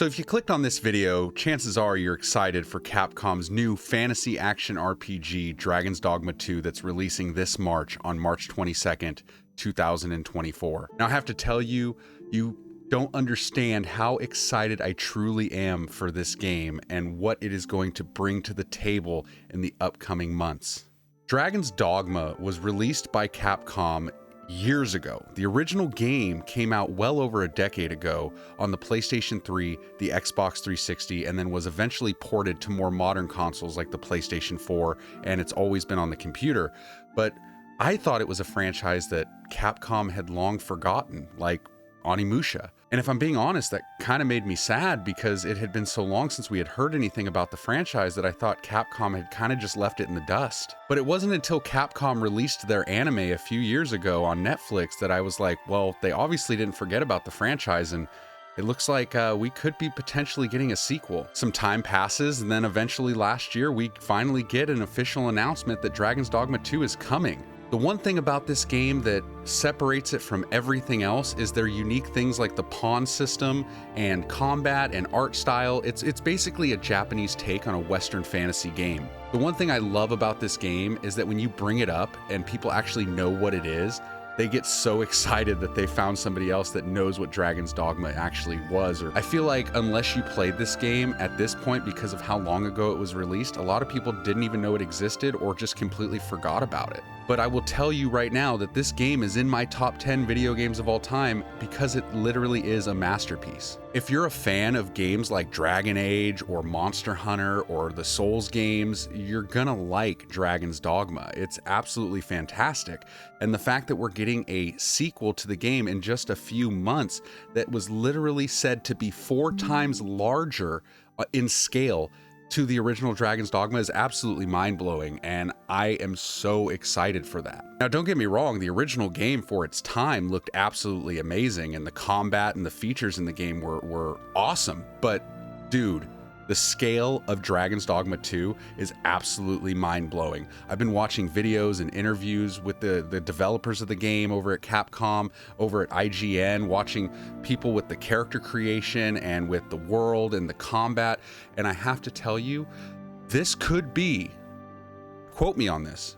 So if you clicked on this video, chances are you're excited for Capcom's new fantasy action RPG, Dragon's Dogma 2, that's releasing this March on March 22nd, 2024. Now I have to tell you, you don't understand how excited I truly am for this game and what it is going to bring to the table in the upcoming months. Dragon's Dogma was released by Capcom years ago. The original game came out well over a decade ago on the PlayStation 3, the Xbox 360, and then was eventually ported to more modern consoles like the PlayStation 4, and it's always been on the computer. But I thought it was a franchise that Capcom had long forgotten, like Onimusha. And if I'm being honest, that kind of made me sad because it had been so long since we had heard anything about the franchise that I thought Capcom had kind of just left it in the dust. But it wasn't until Capcom released their anime a few years ago on Netflix that I was like, well, they obviously didn't forget about the franchise, and it looks like we could be potentially getting a sequel. Some time passes, and then eventually last year, we finally get an official announcement that Dragon's Dogma 2 is coming. The one thing about this game that separates it from everything else is their unique things like the pawn system and combat and art style. It's basically a Japanese take on a Western fantasy game. The one thing I love about this game is that when you bring it up and people actually know what it is, they get so excited that they found somebody else that knows what Dragon's Dogma actually was. Or I feel like unless you played this game at this point because of how long ago it was released, a lot of people didn't even know it existed or just completely forgot about it. But I will tell you right now that this game is in my top 10 video games of all time because it literally is a masterpiece. If you're a fan of games like Dragon Age or Monster Hunter or the Souls games, you're gonna like Dragon's Dogma. It's absolutely fantastic. And the fact that we're getting a sequel to the game in just a few months that was literally said to be 4 times larger in scale to the original Dragon's Dogma is absolutely mind-blowing, and I am so excited for that. Now, don't get me wrong, the original game for its time looked absolutely amazing, and the combat and the features in the game were awesome, but dude, the scale of Dragon's Dogma 2 is absolutely mind-blowing. I've been watching videos and interviews with the developers of the game over at Capcom, over at IGN, watching people with the character creation and with the world and the combat, and I have to tell you, this could be, quote me on this,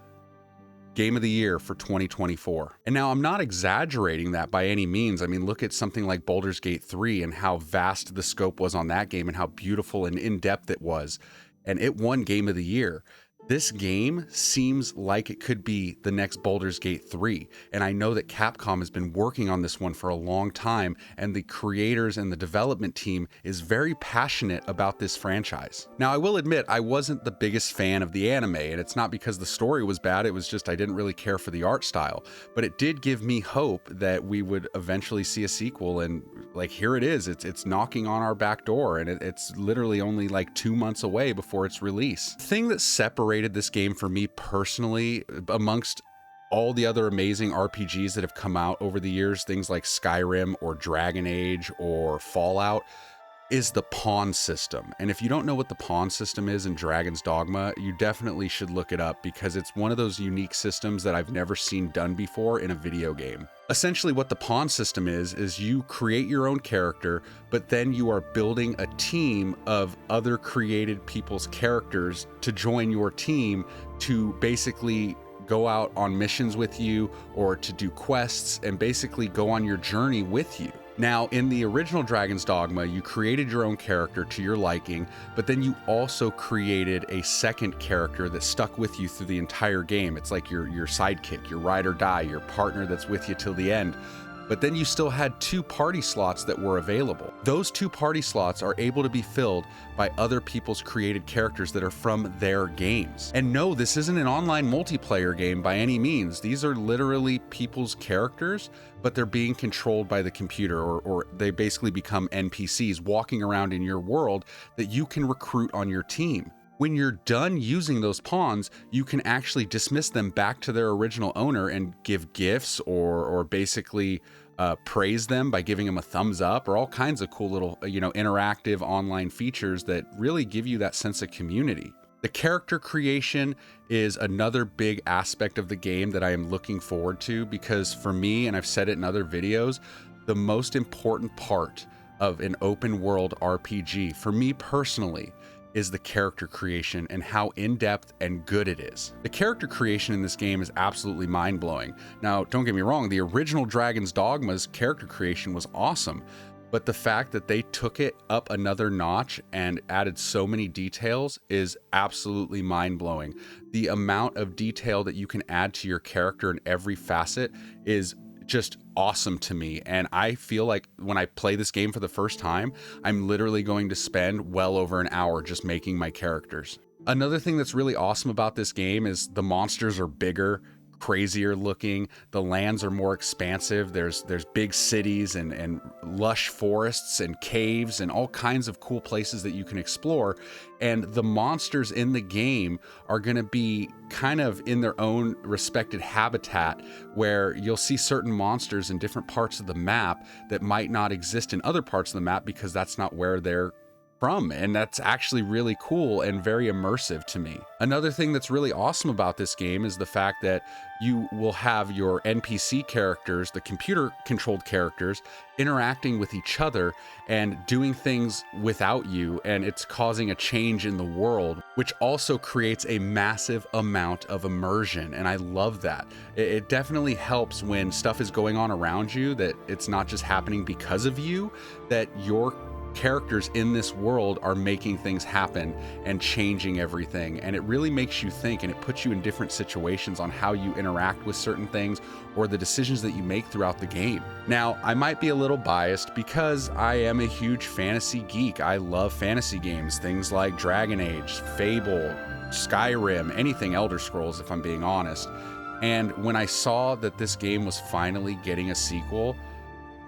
Game of the Year for 2024. And now I'm not exaggerating that by any means. I mean, look at something like Baldur's Gate 3 and how vast the scope was on that game and how beautiful and in-depth it was. And it won Game of the Year. This game seems like it could be the next Baldur's Gate 3. And I know that Capcom has been working on this one for a long time, and the creators and the development team is very passionate about this franchise. Now, I will admit, I wasn't the biggest fan of the anime, and it's not because the story was bad, it was just I didn't really care for the art style. But it did give me hope that we would eventually see a sequel, and like here it is, it's knocking on our back door, and it's literally only like 2 months away before its release. The thing that separated this game for me personally, amongst all the other amazing RPGs that have come out over the years, things like Skyrim or Dragon Age or Fallout, is the pawn system. And if you don't know what the pawn system is in Dragon's Dogma, you definitely should look it up because it's one of those unique systems that I've never seen done before in a video game. Essentially what the pawn system is you create your own character, but then you are building a team of other created people's characters to join your team to basically go out on missions with you or to do quests and basically go on your journey with you. Now, in the original Dragon's Dogma, you created your own character to your liking, but then you also created a second character that stuck with you through the entire game. It's like your sidekick, your ride or die, your partner that's with you till the end. But then you still had 2 party slots that were available. Those 2 party slots are able to be filled by other people's created characters that are from their games. And no, this isn't an online multiplayer game by any means. These are literally people's characters, but they're being controlled by the computer, or they basically become NPCs walking around in your world that you can recruit on your team. When you're done using those pawns, you can actually dismiss them back to their original owner and give gifts or basically praise them by giving them a thumbs up or all kinds of cool little, interactive online features that really give you that sense of community. The character creation is another big aspect of the game that I am looking forward to because for me, and I've said it in other videos, the most important part of an open world RPG, for me personally, is the character creation and how in-depth and good it is. The character creation in this game is absolutely mind-blowing. Now, don't get me wrong, the original Dragon's Dogma's character creation was awesome, but the fact that they took it up another notch and added so many details is absolutely mind-blowing. The amount of detail that you can add to your character in every facet is just awesome to me, and I feel like when I play this game for the first time, I'm literally going to spend well over an hour just making my characters. Another thing that's really awesome about this game is the monsters are bigger, crazier looking, the lands are more expansive, there's big cities and lush forests and caves and all kinds of cool places that you can explore, and the monsters in the game are going to be kind of in their own respected habitat, where you'll see certain monsters in different parts of the map that might not exist in other parts of the map because that's not where they're from, and that's actually really cool and very immersive to me. Another thing that's really awesome about this game is the fact that you will have your NPC characters, the computer controlled characters, interacting with each other and doing things without you, and it's causing a change in the world, which also creates a massive amount of immersion, and I love that. It definitely helps when stuff is going on around you, that it's not just happening because of you, that your characters in this world are making things happen and changing everything, and it really makes you think, and it puts you in different situations on how you interact with certain things or the decisions that you make throughout the game. Now, I might be a little biased because I am a huge fantasy geek. I love fantasy games, things like Dragon Age, Fable, Skyrim, anything Elder Scrolls, if I'm being honest. And when I saw that this game was finally getting a sequel,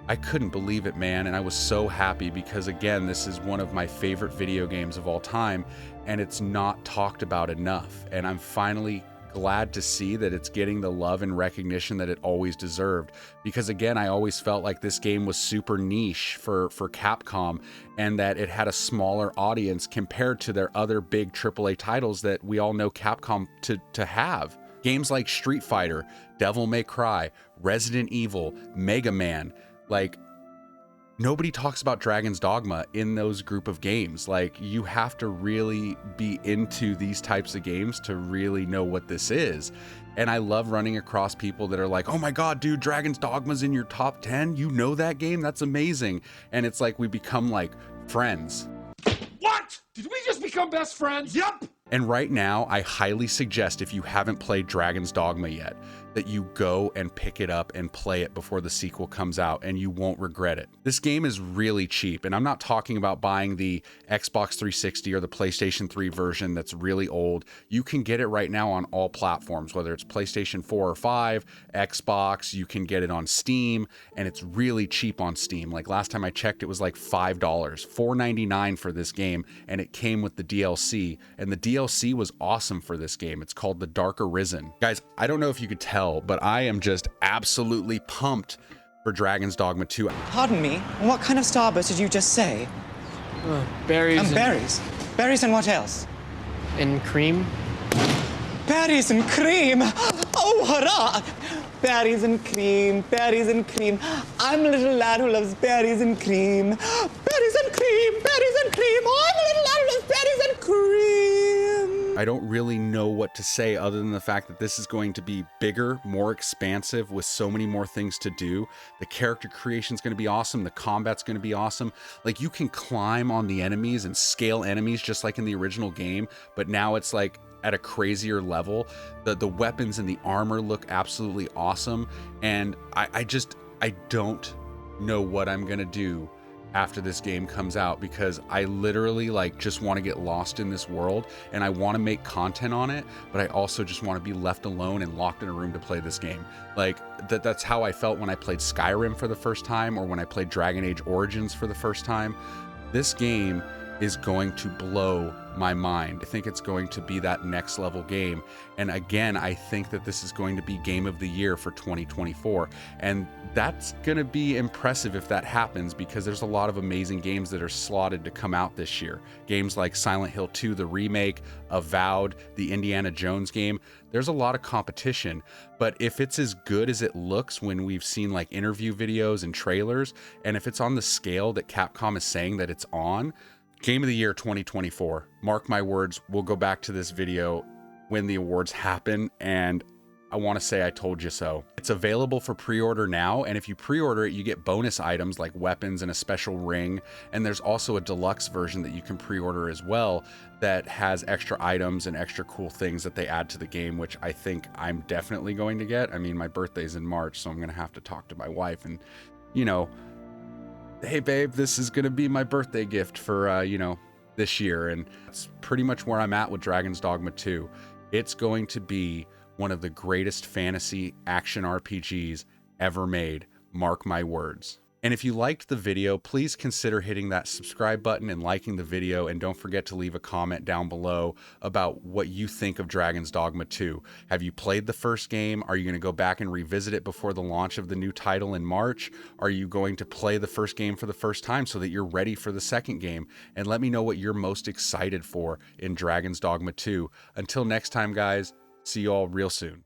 I couldn't believe it, man, and I was so happy because, again, this is one of my favorite video games of all time, and it's not talked about enough, and I'm finally glad to see that it's getting the love and recognition that it always deserved, because, again, I always felt like this game was super niche for Capcom, and that it had a smaller audience compared to their other big AAA titles that we all know Capcom to have. Games like Street Fighter, Devil May Cry, Resident Evil, Mega Man, like, nobody talks about Dragon's Dogma in those group of games. Like, you have to really be into these types of games to really know what this is. And I love running across people that are like, oh my God, dude, Dragon's Dogma's in your top 10? You know that game? That's amazing. And it's like we become like friends. What? Did we just become best friends? Yup. And right now, I highly suggest, if you haven't played Dragon's Dogma yet, that you go and pick it up and play it before the sequel comes out, and you won't regret it. This game is really cheap, and I'm not talking about buying the Xbox 360 or the PlayStation 3 version that's really old. You can get it right now on all platforms, whether it's PlayStation 4 or 5, Xbox, you can get it on Steam, and it's really cheap on Steam. Like, last time I checked, it was like $5, $4.99 for this game, and it came with the DLC, and the DLC was awesome for this game. It's called The Dark Arisen. Guys, I don't know if you could tell, but I am just absolutely pumped for Dragon's Dogma 2. Pardon me, what kind of starburst did you just say? Berries and berries. Berries and what else? and cream. Berries and cream! Oh, hurrah! Berries and cream, berries and cream. I'm a little lad who loves berries and cream. Berries and cream, berries and cream. Oh, I'm a little lad who loves berries and cream. I don't really know what to say other than the fact that this is going to be bigger, more expansive, with so many more things to do. The character creation is going to be awesome. The combat's going to be awesome. Like, you can climb on the enemies and scale enemies just like in the original game, but now it's like at a crazier level. The weapons and the armor look absolutely awesome, and I don't know what I'm gonna do after this game comes out, because I literally just want to get lost in this world, and I want to make content on it, but I also just want to be left alone and locked in a room to play this game. Like, that's how I felt when I played Skyrim for the first time, or when I played Dragon Age Origins for the first time. This game is going to blow my mind. I think it's going to be that next level game. And again, I think that this is going to be game of the year for 2024. And that's going to be impressive if that happens, because there's a lot of amazing games that are slotted to come out this year. Games like Silent Hill 2, the remake, Avowed, the Indiana Jones game. There's a lot of competition, but if it's as good as it looks when we've seen like interview videos and trailers, and if it's on the scale that Capcom is saying that it's on, Game of the Year 2024. Mark my words, we'll go back to this video when the awards happen, and I want to say I told you so. It's available for pre-order now, and if you pre-order it, you get bonus items like weapons and a special ring, and there's also a deluxe version that you can pre-order as well that has extra items and extra cool things that they add to the game, which I think I'm definitely going to get. I mean, my birthday's in March, so I'm going to have to talk to my wife and, you know, hey babe, this is gonna be my birthday gift for this year. And that's pretty much where I'm at with Dragon's Dogma 2. It's going to be one of the greatest fantasy action RPGs ever made, mark my words. And if you liked the video, please consider hitting that subscribe button and liking the video, and don't forget to leave a comment down below about what you think of Dragon's Dogma 2. Have you played the first game? Are you going to go back and revisit it before the launch of the new title in March? Are you going to play the first game for the first time so that you're ready for the second game? And let me know what you're most excited for in Dragon's Dogma 2. Until next time, guys, see you all real soon.